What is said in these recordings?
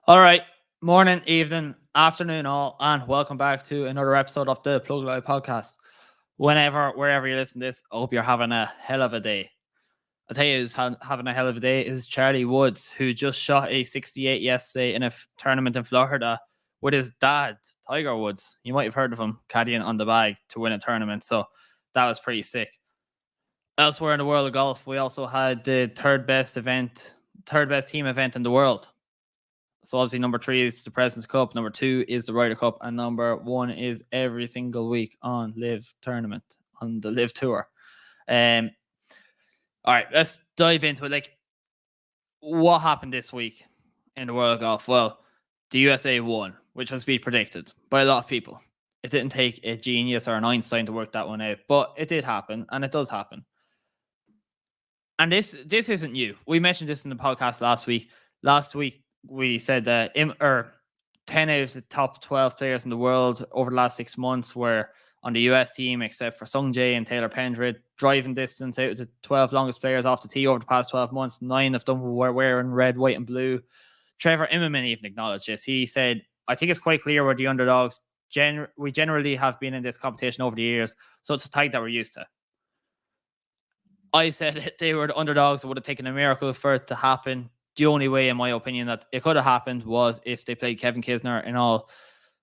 All right. Morning, evening, afternoon, all, and welcome back to another episode of the Plug Live podcast. Wherever you listen to this, I hope you're having a hell of a day. I'll tell you who's having a hell of a day is Charlie Woods, who just shot a 68 yesterday in a tournament in Florida with his dad, Tiger Woods. You might have heard of him caddying on the bag to win a tournament. So that was pretty sick. Elsewhere in the world of golf, we also had the third best team event in the world. So obviously number 3 is the President's Cup, number 2 is the Ryder Cup, and number 1 is every single week on Live Tournament, on the Live Tour. All right, let's dive into it. Like, what happened this week in the world of golf? Well, the USA won, which was to be predicted by a lot of people. It didn't take a genius or an Einstein to work that one out, but it did happen, and it does happen. And this isn't new. We mentioned this in the podcast last week. Last week, we said that 10 out of the top 12 players in the world over the last 6 months were on the US team, except for Sung Jae and Taylor Pendred. Driving distance out of the 12 longest players off the tee over the past 12 months, 9 of them were wearing red, white, and blue. Trevor Immelman even acknowledged this. He said, I think it's quite clear we're the underdogs. We generally have been in this competition over the years, so it's a type that we're used to. I said that they were the underdogs. It would have taken a miracle for it to happen. The only way, in my opinion, that it could have happened was if they played Kevin Kisner in all,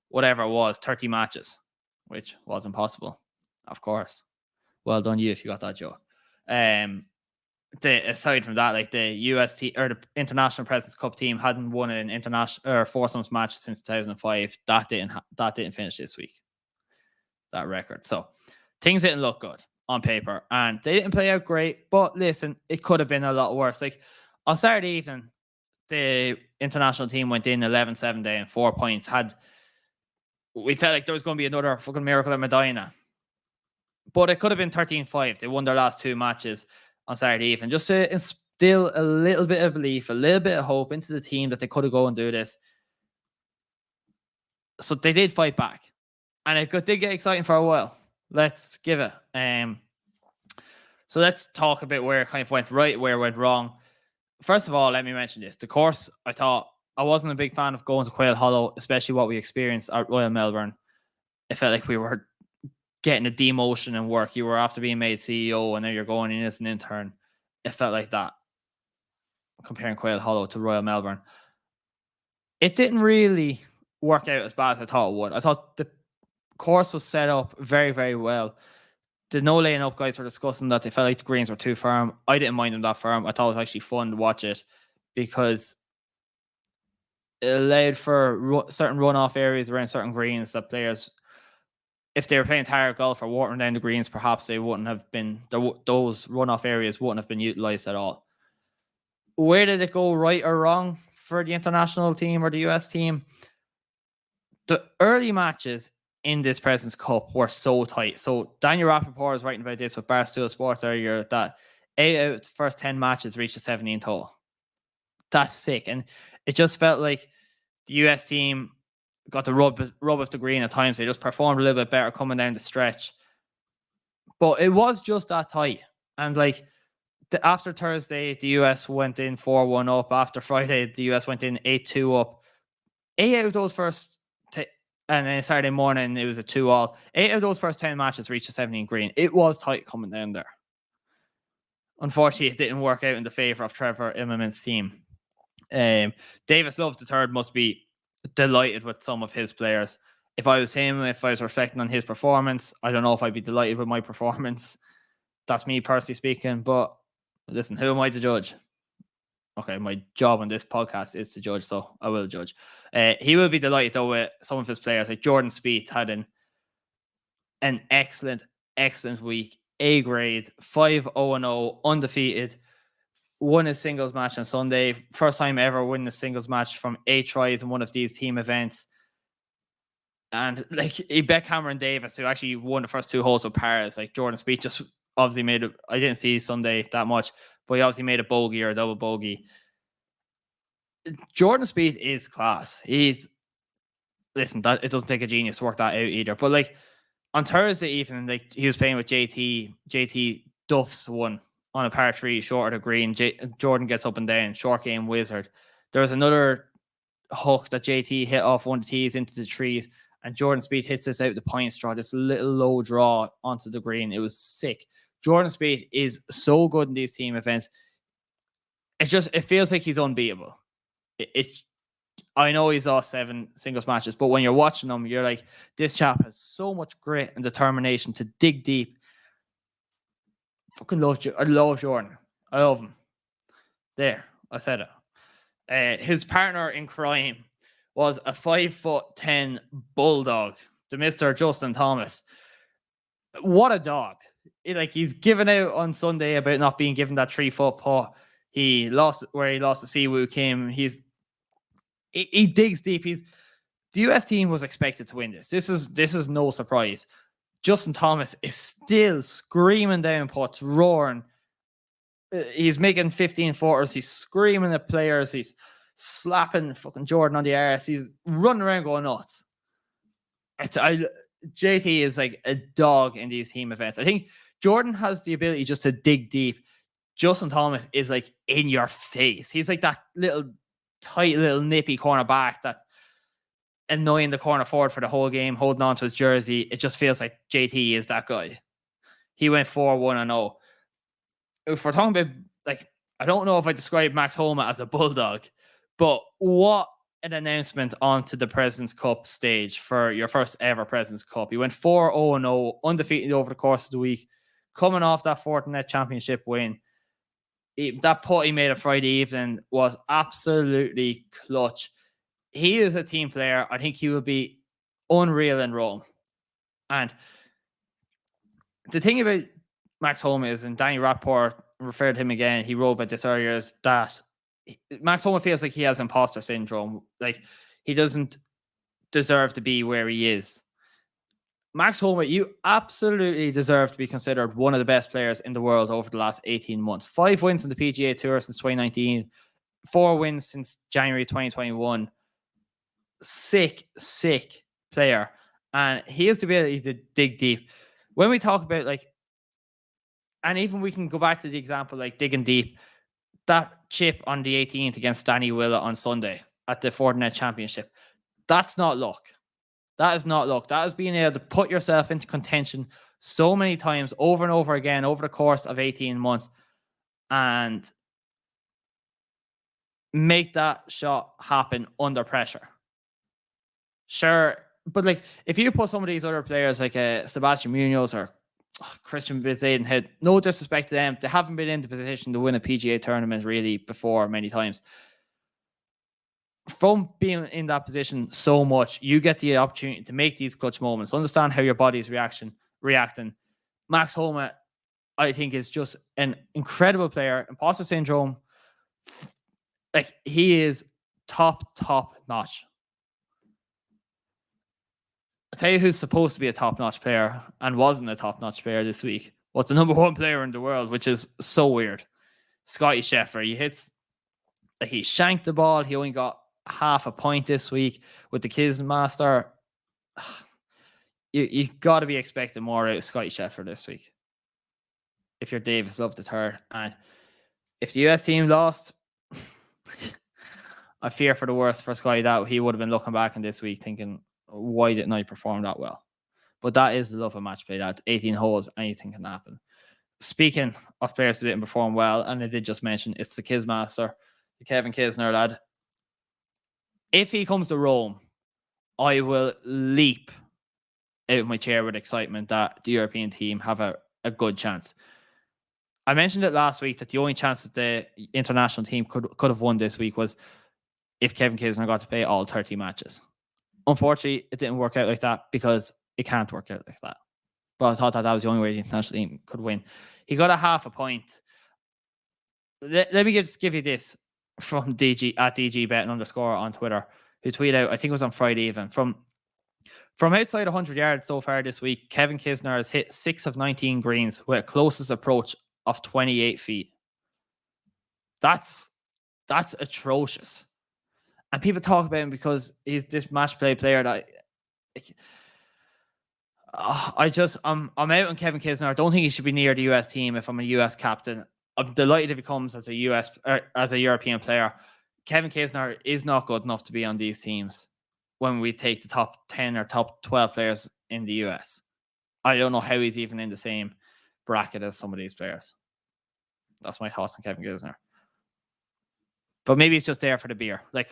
whatever it was, 30 matches, which wasn't possible, of course. Well done you if you got that joke. Aside from that, like the UST or the International President's Cup team hadn't won an international or foursomes match since 2005. That didn't finish this week, that record. So things didn't look good on paper, and they didn't play out great. But listen, it could have been a lot worse. Like on Saturday evening, the international team went in 11-7 day and 4 points. We felt like there was going to be another fucking miracle in Medina, but it could have been 13-5. They won their last 2 matches on Saturday evening, just to instill a little bit of belief, a little bit of hope into the team that they could have go and do this. So they did fight back, and it did get exciting for a while. Let's give it. So let's talk about where it kind of went right, where it went wrong. First of all, let me mention this. The course, I wasn't a big fan of going to Quail Hollow, especially what we experienced at Royal Melbourne. It felt like we were getting a demotion in work. You were after being made CEO, and now you're going in as an intern. It felt like that, comparing Quail Hollow to Royal Melbourne. It didn't really work out as bad as I thought it would. I thought the course was set up very, very well. The no laying up guys were discussing that they felt like the greens were too firm. I didn't mind them that firm. I thought it was actually fun to watch it because it allowed for certain runoff areas around certain greens that players, if they were playing tired golf or watering down the greens, perhaps they wouldn't have been, those runoff areas wouldn't have been utilized at all. Where did it go right or wrong for the international team or the US team? The early matches in this President's Cup were so tight. So Daniel Rappaport was writing about this with Barstool Sports earlier, that 8 out of the first 10 matches reached a 17 hole. That's sick. And it just felt like the US team got the rub of the green at times. They just performed a little bit better coming down the stretch. But it was just that tight. And like after Thursday, the US went in 4-1 up. After Friday, the US went in 8-2 up. 8 out of those first and then Saturday morning, it was a 2-all. 8 of those first 10 matches reached a 17 green. It was tight coming down there. Unfortunately, it didn't work out in the favor of Trevor Immelman's team. Davis Love III must be delighted with some of his players. If I was him, if I was reflecting on his performance, I don't know if I'd be delighted with my performance. That's me personally speaking. But listen, who am I to judge? Okay, my job on this podcast is to judge, so I will judge. He will be delighted, though, with some of his players. Like Jordan Spieth had an excellent week. A grade, 5-0-0, undefeated. Won his singles match on Sunday. First time ever winning a singles match from 8 tries in one of these team events. And like he bet Cameron Davis, who actually won the first 2 holes with pars. Like Jordan Spieth just obviously made it. I didn't see Sunday that much, but he obviously made a bogey or a double bogey. Jordan Spieth is class. Listen, that it doesn't take a genius to work that out either. But like on Thursday evening, like he was playing with JT Duff's one on a par 3 short of the green. Jordan gets up and down, short game wizard. There was another hook that JT hit off one of the tees into the trees, and Jordan Spieth hits this out the point straw, this little low draw onto the green. It was sick. Jordan Spieth is so good in these team events. It feels like he's unbeatable. I know he's lost 7 singles matches, but when you're watching him, you're like, this chap has so much grit and determination to dig deep. Fucking love Jordan. I love him. There, I said it. His partner in crime was a 5'10" bulldog, the Mr. Justin Thomas. What a dog. He's given out on Sunday about not being given that 3-foot putt. He lost to Siwoo Kim. He digs deep. The US team was expected to win this. This is no surprise. Justin Thomas is still screaming down putts, roaring. He's making 15 footers. He's screaming at players. He's slapping fucking Jordan on the arse. He's running around going nuts. JT is like a dog in these team events. I think Jordan has the ability just to dig deep. Justin Thomas is like in your face. He's like that tight little nippy cornerback that annoying the corner forward for the whole game, holding on to his jersey. It just feels like JT is that guy. He went 4-1-0. If we're talking about, I don't know if I describe Max Homa as a bulldog, but what an announcement onto the President's Cup stage for your first ever President's Cup. He went 4-0-0, undefeated over the course of the week, coming off that Fortinet Championship win. That putt he made on Friday evening was absolutely clutch. He is a team player. I think he will be unreal in Rome. And the thing about Max Homa is, and Danny Rapport referred to him again, he wrote about this earlier, is that Max Homa feels like he has imposter syndrome. Like, he doesn't deserve to be where he is. Max Homa, you absolutely deserve to be considered one of the best players in the world over the last 18 months. 5 wins in the PGA Tour since 2019. 4 wins since January 2021. Sick player. And he has the ability to dig deep. When we talk about, and even we can go back to the example, digging deep, that chip on the 18th against Danny Willett on Sunday at the Fortinet Championship, that's not luck. That is not luck. That is being able to put yourself into contention so many times over and over again over the course of 18 months and make that shot happen under pressure. Sure, but if you put some of these other players like Sebastian Munoz or Christian Bezuidenhout, no disrespect to them, they haven't been in the position to win a PGA tournament really before many times. From being in that position so much, you get the opportunity to make these clutch moments, understand how your body's reacting. Max Homa, I think, is just an incredible player. Imposter syndrome, he is top notch. I'll tell you who's supposed to be a top-notch player and wasn't a top-notch player this week was the number 1 player in the world, which is so weird. Scotty Scheffler. He shanked the ball. He only got half a point this week with the Kisner. You got to be expecting more out of Scotty Scheffler this week if you're Davis Love III. And if the US team lost, I fear for the worst for Scotty, that he would have been looking back in this week thinking, why didn't I perform that well? But that is the love of match play. That's 18 holes. Anything can happen. Speaking of players who didn't perform well, and I did just mention, it's the Kismaster, the Kevin Kisner lad. If he comes to Rome, I will leap out of my chair with excitement that the European team have a good chance. I mentioned it last week that the only chance that the international team could have won this week was if Kevin Kisner got to play all 30 matches. Unfortunately, it didn't work out like that because it can't work out like that. But I thought that was the only way the international team could win. He got a half a point. Let me just give you this from DG at DGBetting_ on Twitter, who tweeted out, I think it was on Friday even, from outside 100 yards so far this week, Kevin Kisner has hit 6 of 19 greens with a closest approach of 28 feet. That's atrocious. And people talk about him because he's this match play player that I'm out on Kevin Kisner. I don't think he should be near the US team if I'm a US captain. I'm delighted if he comes as a European player. Kevin Kisner is not good enough to be on these teams when we take the top 10 or top 12 players in the US. I don't know how he's even in the same bracket as some of these players. That's my thoughts on Kevin Kisner. But maybe he's just there for the beer. Like,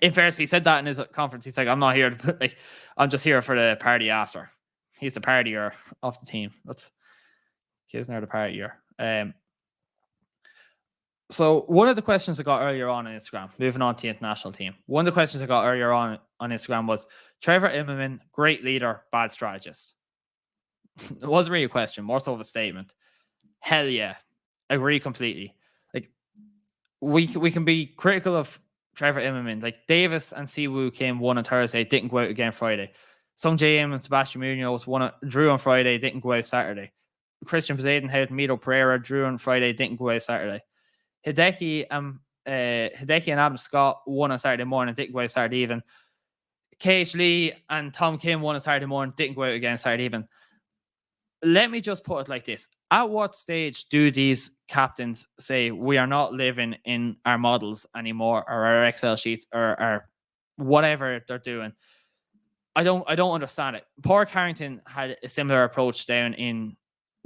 in fairness, he said that in his conference. He's like, I'm not here to, like, I'm just here for the party after. He's the partier of the team. That's Kisner, the partier. So one of the questions I got earlier on Instagram, moving on to the international team, one of the questions I got earlier on Instagram was, Trevor Immelman, great leader, bad strategist. It wasn't really a question, more so of a statement. Hell yeah. Agree completely. Like, we can be critical of Trevor Immelman. Like, Davis and Siwoo Kim won on Thursday, didn't go out again Friday. Sung Jae Im and Sebastian Munoz drew on Friday, didn't go out Saturday. Christian Bezuidenhout and Mito Pereira drew on Friday, didn't go out Saturday. Hideki and Adam Scott won on Saturday morning, didn't go out Saturday even. KH Lee and Tom Kim won on Saturday morning, didn't go out again Saturday even. Let me just put it like this. At what stage do these captains say we are not living in our models anymore, or our Excel sheets, or our whatever they're doing? I don't understand it. Padraig Harrington had a similar approach down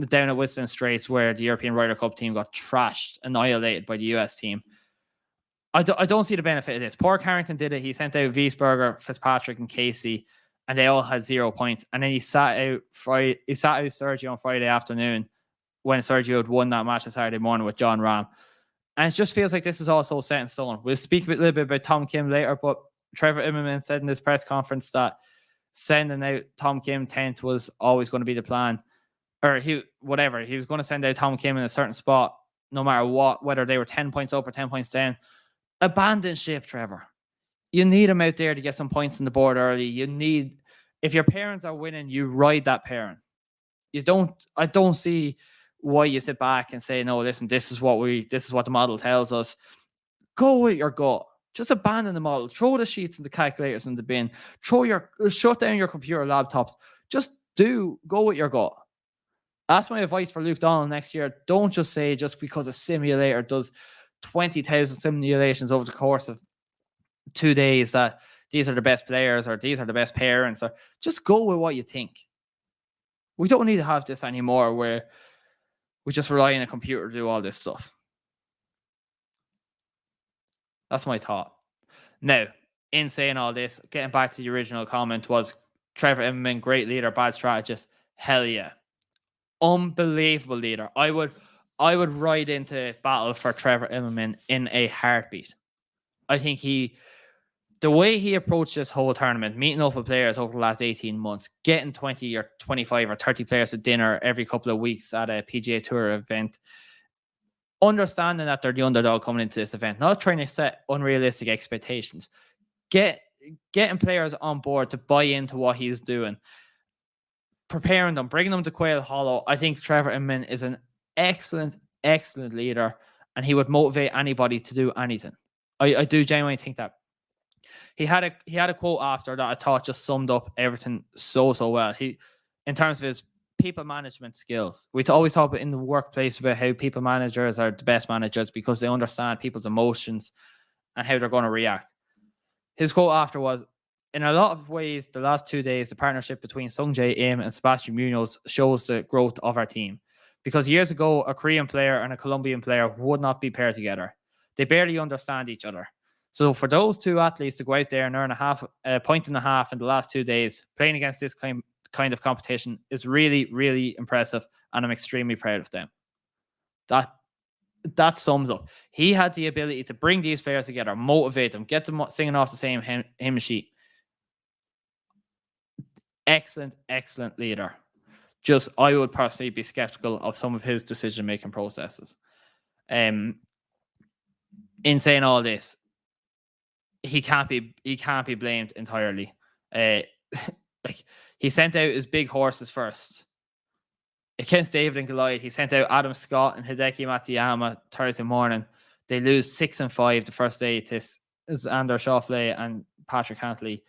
at Whistling Straits, where the European Ryder Cup team got trashed, annihilated by the US team. I don't see the benefit of this. Padraig Harrington did it. He sent out Wiesberger, Fitzpatrick, and Casey, and they all had 0 points. And then he sat out Sergio on Friday afternoon, when Sergio had won that match on Saturday morning with John Rahm. And it just feels like this is also set in stone. We'll speak a little bit about Tom Kim later, but Trevor Immelman said in this press conference that sending out Tom Kim 10th was always going to be the plan. Or he was going to send out Tom Kim in a certain spot, no matter what, whether they were 10 points up or 10 points down. Abandon ship, Trevor. You need him out there to get some points on the board early. If your parents are winning, you ride that parent. I don't see why you sit back and say, no, listen, this is what the model tells us. Go with your gut. Just abandon the model. Throw the sheets and the calculators in the bin. Shut down your computer laptops. Just go with your gut. That's my advice for Luke Donald next year. Don't just say, just because a simulator does 20,000 simulations over the course of 2 days, that these are the best players or these are the best parents, or just go with what you think. We don't need to have this anymore where we just rely on a computer to do all this stuff. That's my thought. Now, in saying all this, getting back to the original comment, was Trevor Immelman, great leader, bad strategist? Hell yeah. Unbelievable leader. I would ride into battle for Trevor Immelman in a heartbeat. I think the way he approached this whole tournament, meeting up with players over the last 18 months, getting 20 or 25 or 30 players at dinner every couple of weeks at a PGA Tour event, understanding that they're the underdog coming into this event, not trying to set unrealistic expectations, getting players on board to buy into what he's doing, preparing them, bringing them to Quail Hollow. I think Trevor Immelman is an excellent, excellent leader, and he would motivate anybody to do anything. I do genuinely think that. He had a quote after that I thought just summed up everything so well. In terms of his people management skills, we always talk about in the workplace about how people managers are the best managers because they understand people's emotions and how they're going to react. His quote after was, in a lot of ways, the last 2 days, the partnership between Sung Jae Im and Sebastian Munoz shows the growth of our team. Because years ago, a Korean player and a Colombian player would not be paired together. They barely understand each other. So for those two athletes to go out there and earn a point and a half in the last 2 days, playing against this kind of competition is really, really impressive, and I'm extremely proud of them. That sums up. He had the ability to bring these players together, motivate them, get them singing off the same hymn sheet. Excellent, excellent leader. Just, I would personally be skeptical of some of his decision-making processes. In saying all this, he can't be blamed entirely. Like, he sent out his big horses first. Against David and Goliath, he sent out Adam Scott and Hideki Matsuyama Thursday morning. They lose 6-5 the first day to Xander Schauffele and Patrick Cantley.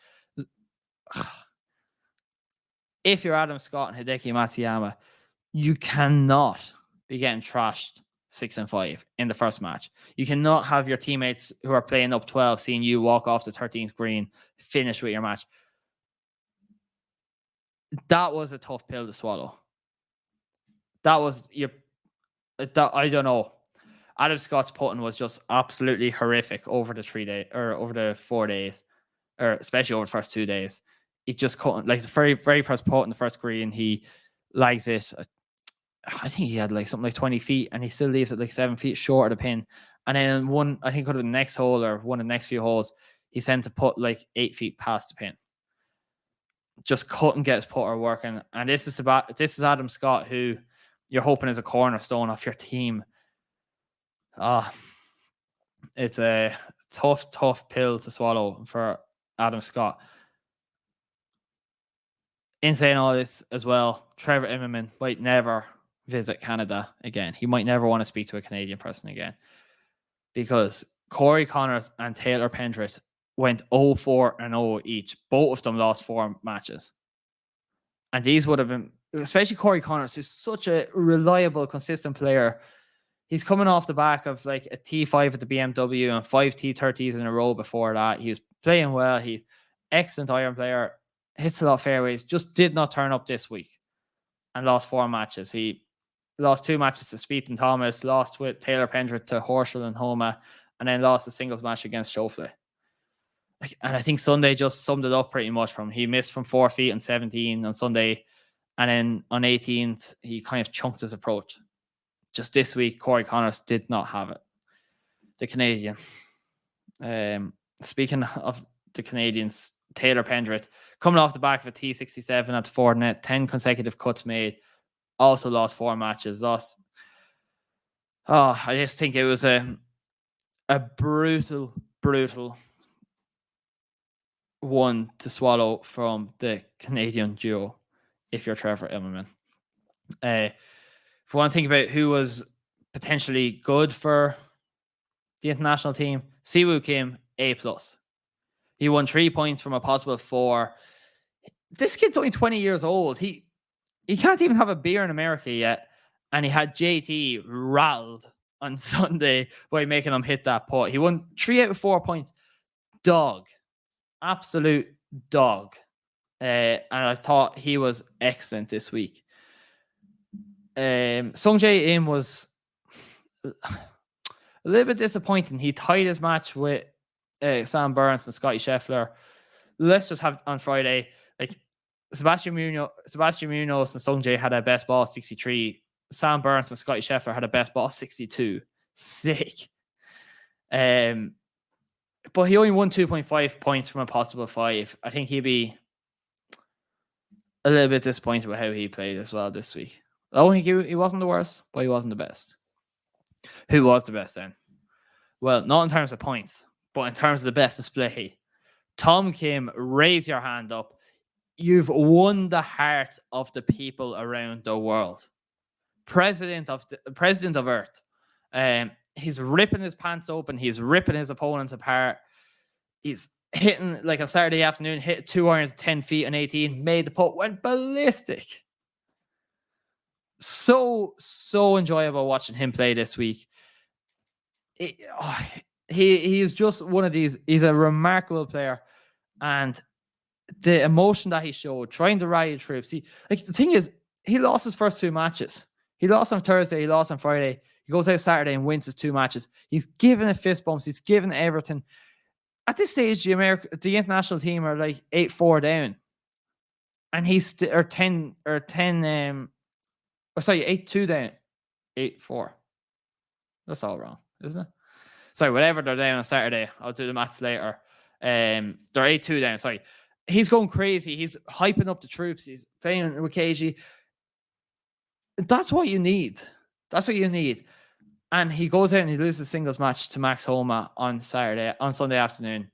If you're Adam Scott and Hideki Matsuyama, you cannot be getting trashed 6-5 in the first match. You cannot have your teammates who are playing up 12 seeing you walk off the 13th green, finish with your match. That was a tough pill to swallow. That was I don't know. Adam Scott's putting was just absolutely horrific over the 3 days or over the 4 days, or especially over the first 2 days. It just couldn't, like the very, very first putt in the first green, he lags it. I think he had like something like 20 feet and he still leaves it like 7 feet short of the pin. And then one, I think, could have the next hole or one of the next few holes, he sent a putt like 8 feet past the pin. Just couldn't get his putter working. And this is Adam Scott, who you're hoping is a cornerstone of your team. It's a tough pill to swallow for Adam Scott. In saying all this as well, Trevor Immelman might never visit Canada again. He might never want to speak to a Canadian person again, because Corey Connors and Taylor Pendrith went 0-4-0 each. Both of them lost 4 matches. And these would have been, especially Corey Connors, who's such a reliable, consistent player. He's coming off the back of like a T5 at the BMW and 5 T30s in a row before that. He was playing well. He's excellent iron player, hits a lot of fairways, just did not turn up this week and lost 4 matches. He lost 2 matches to Spieth and Thomas, lost with Taylor Pendrith to Horschel and Homa, and then lost a singles match against Schauffele. And I think Sunday just summed it up pretty much from he missed from 4 feet and 17 on Sunday. And then on 18th, he kind of chunked his approach. Just this week, Corey Connors did not have it. The Canadian. Speaking of the Canadians, Taylor Pendrith, coming off the back of a T67 at the Ford net, 10 consecutive cuts made, also lost 4 matches, I just think it was a brutal one to swallow from the Canadian duo, if you're Trevor Immelman. If we want to think about who was potentially good for the international team, Siwoo Kim, A+. He won 3 points from a possible 4. This kid's only 20 years old. He can't even have a beer in America yet. And he had JT rattled on Sunday by making him hit that putt. He won 3 out of 4 points. Dog. Absolute dog. And I thought he was excellent this week. Sungjae Im was a little bit disappointing. He tied his match with Sam Burns and Scotty Scheffler. Let's just have on Friday, like Sebastian Munoz and Sungjae had a best ball 63. Sam Burns and Scotty Scheffler had a best ball 62. Sick. But he only won 2.5 points from a possible 5. I think he'd be a little bit disappointed with how he played as well this week. I don't think he wasn't the worst, but he wasn't the best. Who was the best then? Well, not in terms of points, but in terms of the best display. Tom Kim, raise your hand up. You've won the heart of the people around the world. President of Earth. He's ripping his pants open. He's ripping his opponents apart. He's hitting, like a Saturday afternoon, hit 2 irons, 10 feet and 18, made the putt, went ballistic. So enjoyable watching him play this week. He is just one of these. He's a remarkable player, and the emotion that he showed, trying to rally troops. The thing is, he lost his first 2 matches. He lost on Thursday. He lost on Friday. He goes out Saturday and wins his 2 matches. He's given it fist bumps. He's given everything. At this stage, the international team are like 8-4 down, and he's 8-2 down, 8-4. That's all wrong, isn't it? Sorry, whatever they're down on Saturday. I'll do the maths later. They're 8-2 down. Sorry. He's going crazy. He's hyping up the troops. He's playing with KG. That's what you need. And he goes out and he loses a singles match to Max Homa on Sunday afternoon.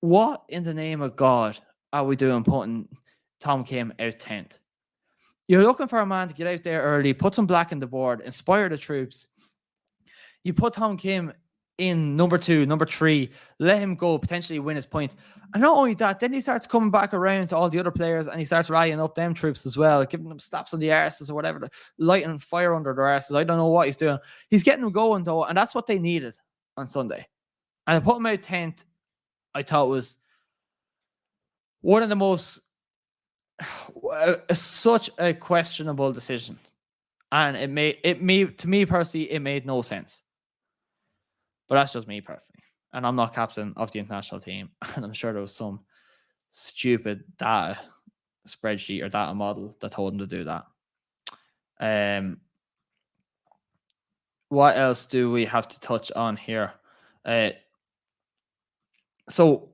What in the name of God are we doing putting Tom Kim out 10th? You're looking for a man to get out there early, put some black on the board, inspire the troops. You put Tom Kim in number 2, number 3, let him go, potentially win his point. And not only that, then he starts coming back around to all the other players and he starts rallying up them troops as well, giving them slaps on the arses or whatever, lighting fire under their arses. I don't know what he's doing. He's getting them going though, and that's what they needed on Sunday. And I put him out 10th. I thought was one of the most, such a questionable decision. And to me personally, it made no sense. But that's just me personally. And I'm not captain of the international team. And I'm sure there was some stupid data spreadsheet or data model that told him to do that. What else do we have to touch on here? So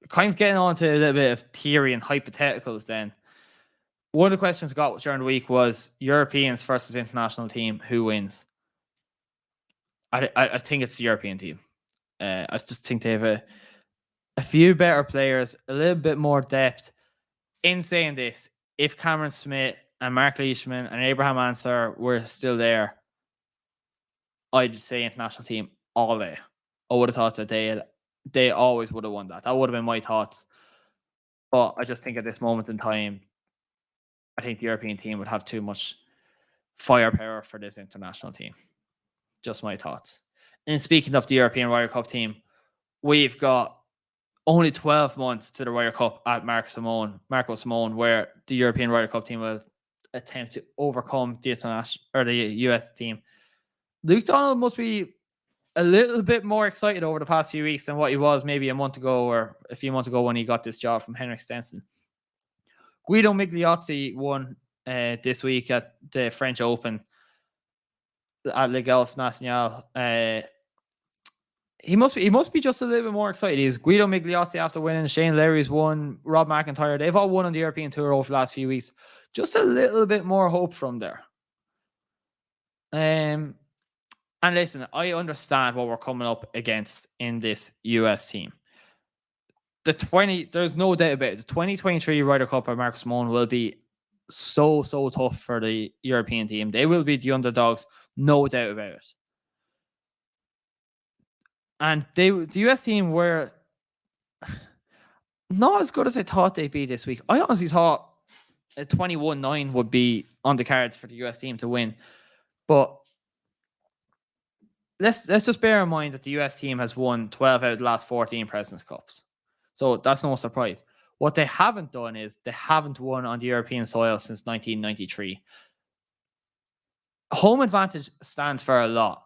kind of getting on to a little bit of theory and hypotheticals then. One of the questions I got during the week was Europeans versus international team, who wins? I think it's the European team. I just think they have a few better players, a little bit more depth. In saying this, if Cameron Smith and Mark Leishman and Abraham Answer were still there, I'd say international team all day. I would have thought that they always would have won that. That would have been my thoughts. But I just think at this moment in time, I think the European team would have too much firepower for this international team. Just my thoughts. And speaking of the European Ryder Cup team, we've got only 12 months to the Ryder Cup at Marco Simone, where the European Ryder Cup team will attempt to overcome the international or the US team. Luke Donald must be a little bit more excited over the past few weeks than what he was maybe a month ago or a few months ago when he got this job from Henrik Stenson. Guido Migliozzi won this week at the French Open at Le Golf National. He must be just a little bit more excited. He's Guido Migliozzi after winning. Shane Lowry's won. Rob McIntyre. They've all won on the European Tour over the last few weeks. Just a little bit more hope from there. And listen, I understand what we're coming up against in this US team. There's no doubt about it. The 2023 Ryder Cup at Marco Simone will be so tough for the European team. They will be the underdogs, no doubt about it. And the US team were not as good as I thought they'd be this week. I honestly thought a 21-9 would be on the cards for the US team to win. But let's just bear in mind that the US team has won 12 out of the last 14 Presidents' Cups. So that's no surprise. What they haven't done is they haven't won on the European soil since 1993. Home advantage stands for a lot.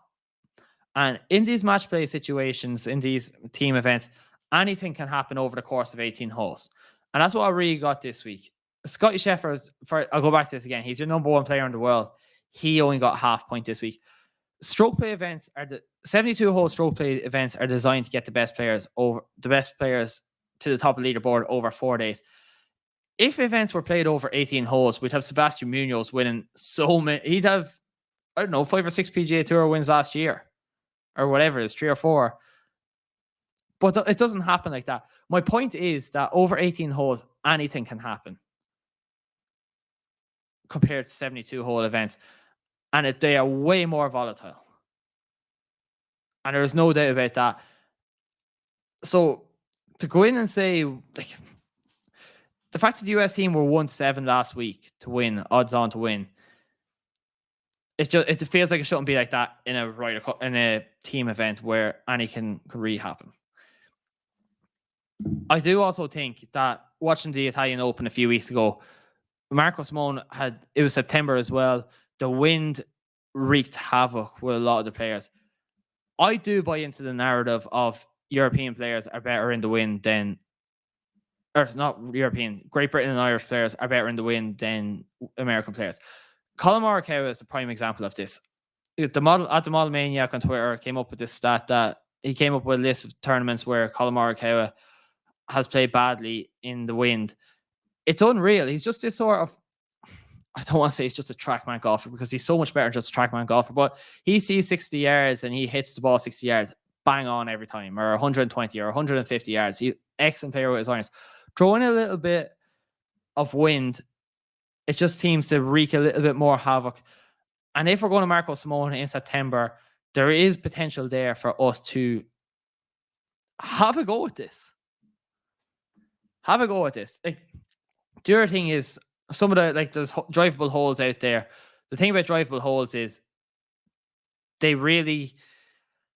And in these match play situations, in these team events, anything can happen over the course of 18 holes. And that's what I really got this week. Scotty Scheffler, I'll go back to this again. He's your number one player in the world. He only got half point this week. Stroke play events are 72-hole stroke play events are designed to get the best players to the top of the leaderboard over 4 days. If events were played over 18 holes, we'd have Sebastian Munoz winning so many. He'd have, 5 or 6 PGA Tour wins last year. Or whatever it is, 3 or 4. But it doesn't happen like that. My point is that over 18 holes, anything can happen compared to 72-hole events. And they are way more volatile. And there's no doubt about that. So to go in and say, like, the fact that the US team were 1-7 last week to win, odds on to win, it feels like it shouldn't be like that in a team event where anything can really happen. I do also think that watching the Italian Open a few weeks ago, Marco Simone it was September as well. The wind wreaked havoc with a lot of the players. I do buy into the narrative of European players are better in the wind than, or not European, Great Britain and Irish players are better in the wind than American players. Colin Morikawa is a prime example of this. The Model Maniac on Twitter came up with this stat that he came up with a list of tournaments where Colin Morikawa has played badly in the wind. It's unreal. He's just this sort of, I don't want to say he's just a trackman golfer because he's so much better than just a trackman golfer, but he sees 60 yards and he hits the ball 60 yards bang on every time, or 120 or 150 yards. He's excellent player with his irons. Throw in a little bit of wind, it just seems to wreak a little bit more havoc. And if we're going to Marco Simone in September, there is potential there for us to have a go with this. Have a go at this. Like, the other thing is, some of the, like, there's drivable holes out there. The thing about drivable holes is they really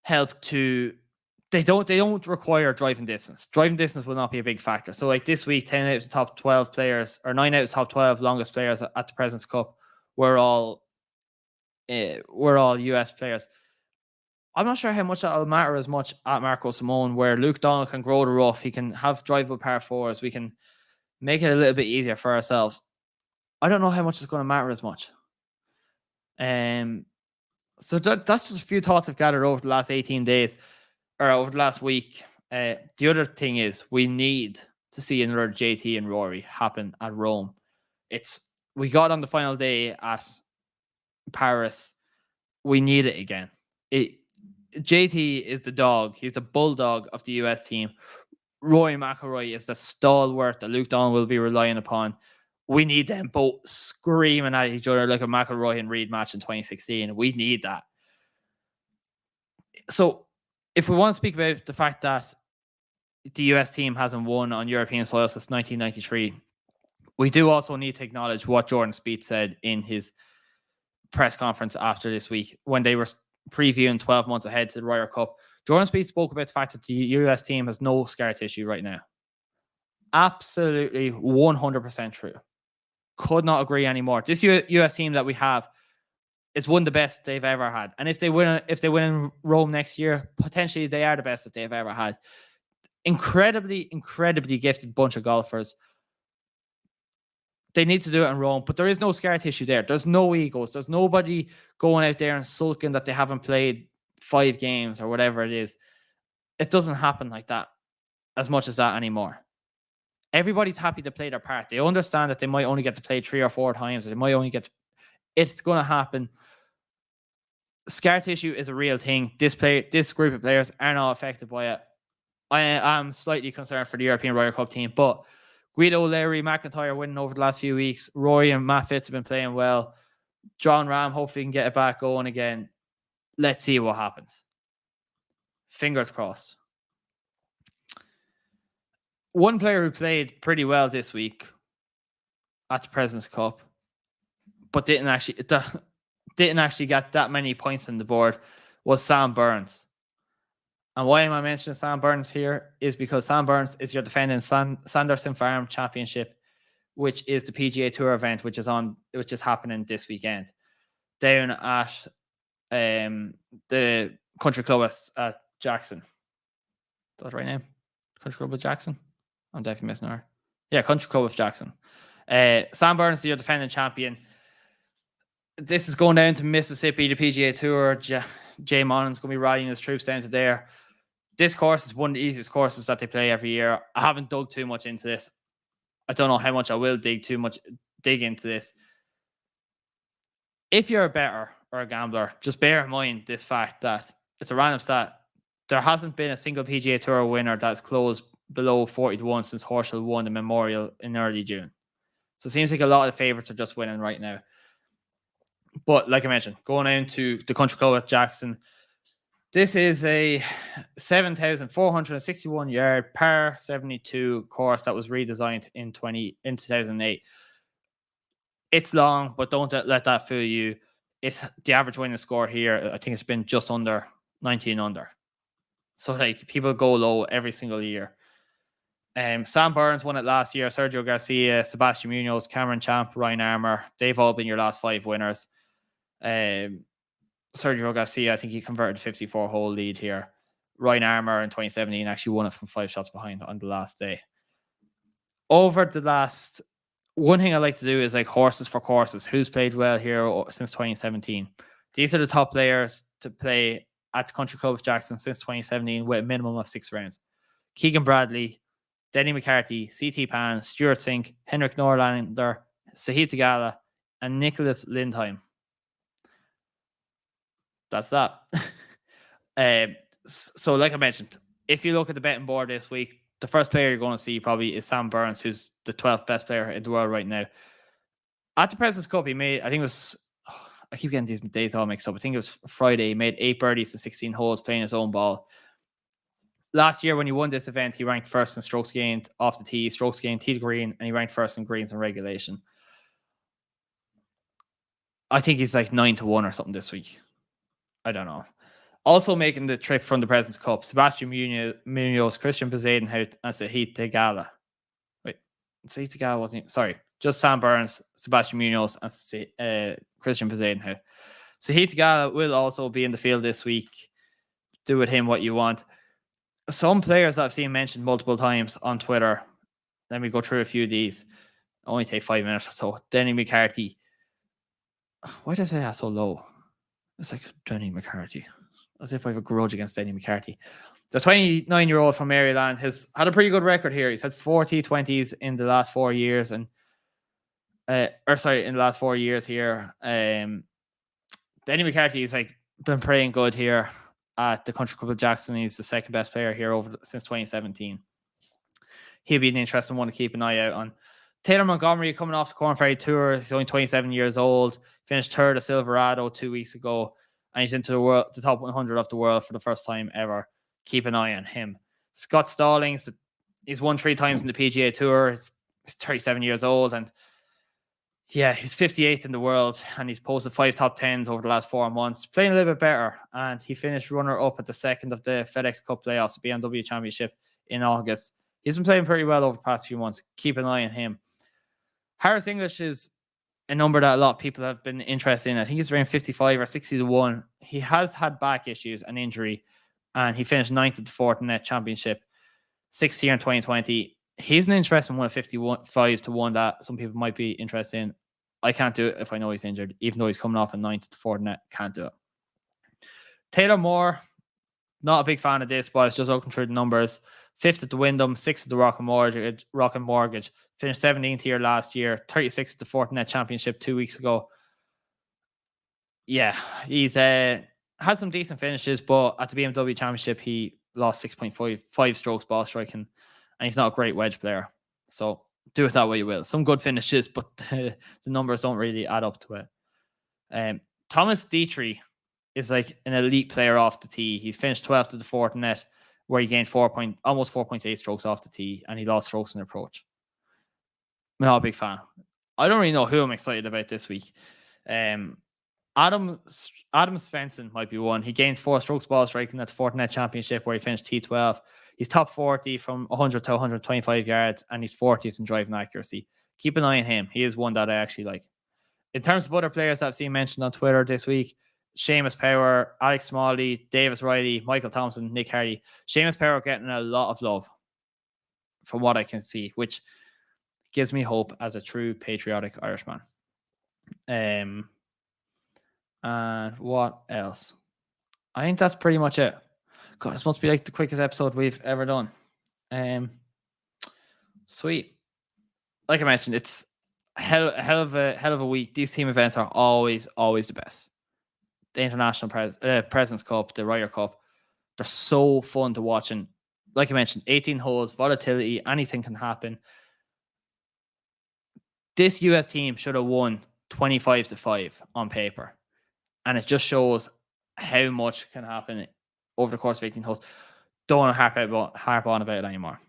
help to, they don't require driving distance. Driving distance will not be a big factor. So like this week, 10 out of the top 12 players, or 9 out of the top 12 longest players at the President's Cup were all US players. I'm not sure how much that'll matter as much at Marco Simone, where Luke Donald can grow the rough. He can have drivable par fours. We can make it a little bit easier for ourselves. I don't know how much it's going to matter as much. So that's just a few thoughts I've gathered over the last 18 days, or over the last week. The other thing is, we need to see another JT and Rory happen at Rome. We got on the final day at Paris. We need it again. JT is the dog. He's the bulldog of the US team. Rory McIlroy is the stalwart that Luke Donald will be relying upon. We need them both screaming at each other like a McIlroy and Reed match in 2016. We need that. So if we want to speak about the fact that the US team hasn't won on European soil since 1993, we do also need to acknowledge what Jordan Spieth said in his press conference after this week when they were previewing 12 months ahead to the Ryder Cup. Jordan Spieth spoke about the fact that the US team has no scar tissue right now. Absolutely 100% true. Could not agree anymore. This US team that we have is one of the best they've ever had. And if they win in Rome next year, potentially they are the best that they've ever had. Incredibly, incredibly gifted bunch of golfers. They need to do it in Rome, but there is no scar tissue there. There's no egos. There's nobody going out there and sulking that they haven't played 5 games or whatever it is. It doesn't happen like that as much as that anymore. Everybody's happy to play their part. They understand that they might only get to play 3 or 4 times. They might only get to, it's going to happen. Scar tissue is a real thing. This group of players are not affected by it. I am slightly concerned for the European Ryder Cup team, but Guido, Larry, McIntyre winning over the last few weeks. Rory and Matt Fitz have been playing well. John Ram hopefully can get it back going again. Let's see what happens. Fingers crossed. One player who played pretty well this week at the President's Cup, but didn't actually get that many points on the board, was Sam Burns. And why am I mentioning Sam Burns here is because Sam Burns is your defending Sanderson Farm Championship, which is the PGA Tour event, which is happening this weekend down at the Country Club at Jackson. Is that the right name? Country Club at Jackson? I'm definitely missing her. Yeah, Country Club of Jackson. Sam Burns is your defending champion. This is going down to Mississippi, the PGA Tour. Jay Monan's going to be rallying his troops down to there. This course is one of the easiest courses that they play every year. I haven't dug too much into this. I don't know how much I will dig into this. If you're a bettor or a gambler, just bear in mind this fact that it's a random stat. There hasn't been a single PGA Tour winner that's closed below 40-1 since Horschel won the Memorial in early June. So it seems like a lot of the favorites are just winning right now. But like I mentioned, going into the Country Club at Jackson, this is a 7,461 yard par 72 course that was redesigned in 2008. It's long, but don't let that fool you. It's the average winning score here. I think it's been just under 19 under. So like people go low every single year. Sam Burns won it last year. Sergio Garcia, Sebastian Munoz, Cameron Champ, Ryan Armour. They've all been your last 5 winners. Sergio Garcia, I think he converted a 54-hole lead here. Ryan Armour in 2017 actually won it from 5 shots behind on the last day. One thing I like to do is like horses for courses. Who's played well here since 2017? These are the top players to play at the Country Club of Jackson since 2017 with a minimum of 6 rounds. Keegan Bradley, Denny McCarthy, CT Pan, Stuart Sink, Henrik Norlander, Sahith Theegala, and Nicholas Lindheim. That's that. So like I mentioned, if you look at the betting board this week, the first player you're going to see probably is Sam Burns, who's the 12th best player in the world right now. At the President's Cup, he made, I think it was I keep getting these days all mixed up. I think it was Friday. He made 8 birdies to 16 holes playing his own ball. Last year, when he won this event, he ranked first in strokes gained off the tee, strokes gained tee to green, and he ranked first in greens and regulation. I think he's like 9-1 or something this week. I don't know. Also making the trip from the President's Cup, Sebastian Munoz, Christian Bezuidenhout, and Sahith Theegala. Wait, Sahith Theegala wasn't... Sorry, just Sam Burns, Sebastian Munoz, and Christian Bezuidenhout. Sahith Theegala will also be in the field this week. Do with him what you want. Some players I've seen mentioned multiple times on Twitter. Let me go through a few of these. Only take 5 minutes or so. Denny McCarthy. Why did I say that so low? It's like Denny McCarthy. As if I have a grudge against Denny McCarthy. The 29-year-old from Maryland has had a pretty good record here. He's had 40 20s in the last 4 years. In the last 4 years here. Denny McCarthy's like been playing good here at the Country Club of Jackson. He's the second best player here since 2017. He'll be an interesting one to keep an eye out on. Taylor Montgomery coming off the Corn Ferry Tour. He's only 27 years old. Finished third at Silverado 2 weeks ago. And he's into the top 100 of the world for the first time ever. Keep an eye on him. Scott Stallings, he's won 3 times in the PGA Tour. He's 37 years old. And yeah, he's 58th in the world. And he's posted 5 top 10s over the last 4 months. Playing a little bit better. And he finished runner-up at the second of the FedEx Cup playoffs, the BMW Championship in August. He's been playing pretty well over the past few months. Keep an eye on him. Harris English is a number that a lot of people have been interested in. I think he's around 55 or 60-1. He has had back issues and injury, and he finished 9th at the Fortinet Championship, 6th here in 2020. He's an interesting one at 55-1 that some people might be interested in. I can't do it if I know he's injured, even though he's coming off a 9th at the Fortinet. Can't do it. Taylor Moore, not a big fan of this, but it's just looking through the numbers. 5th at the Wyndham, 6th at the Rock and Mortgage. Finished 17th here last year, 36th at the Fortinet Championship 2 weeks ago. Yeah, he's had some decent finishes, but at the BMW Championship, he lost 6.5 strokes ball striking, and he's not a great wedge player. So do it that way you will. Some good finishes, but the numbers don't really add up to it. Thomas Dietrich is like an elite player off the tee. He's finished 12th at the Fortinet, where he gained almost 4.8 strokes off the tee, and he lost strokes in approach. I'm not a big fan. I don't really know who I'm excited about this week. Adam Svensson might be one. He gained 4 strokes ball striking at the Fortinet Championship, where he finished T12. He's top 40 from 100 to 125 yards, and he's 40th in driving accuracy. Keep an eye on him. He is one that I actually like. In terms of other players I've seen mentioned on Twitter this week, Seamus Power, Alex Smalley, Davis Riley, Michael Thompson, Nick Hardy. Seamus Power getting a lot of love from what I can see, which gives me hope as a true patriotic Irishman. And what else? I think that's pretty much it. God, this must be like the quickest episode we've ever done. Sweet. Like I mentioned, it's a hell of a week. These team events are always the best. The International President's Cup, the Ryder Cup, they're so fun to watch. And like I mentioned, 18 holes, volatility, anything can happen. This US team should have won 25-5 on paper. And it just shows how much can happen over the course of 18 holes. Don't want to harp on about it anymore.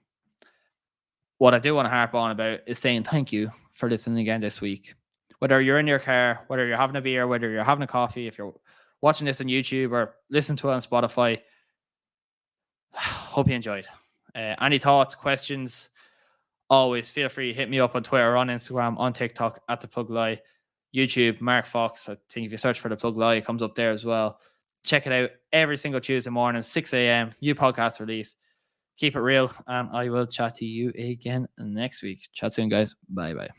What I do want to harp on about is saying thank you for listening again this week. Whether you're in your car, whether you're having a beer, whether you're having a coffee, if you're watching this on YouTube or listening to it on Spotify, hope you enjoyed. Any thoughts, questions, always feel free. Hit me up on Twitter, on Instagram, on TikTok, at The Plug Lie. YouTube, Mark Fox. I think if you search for The Plug Lie, it comes up there as well. Check it out every single Tuesday morning, 6 a.m. New podcast release. Keep it real, and I will chat to you again next week. Chat soon, guys. Bye-bye.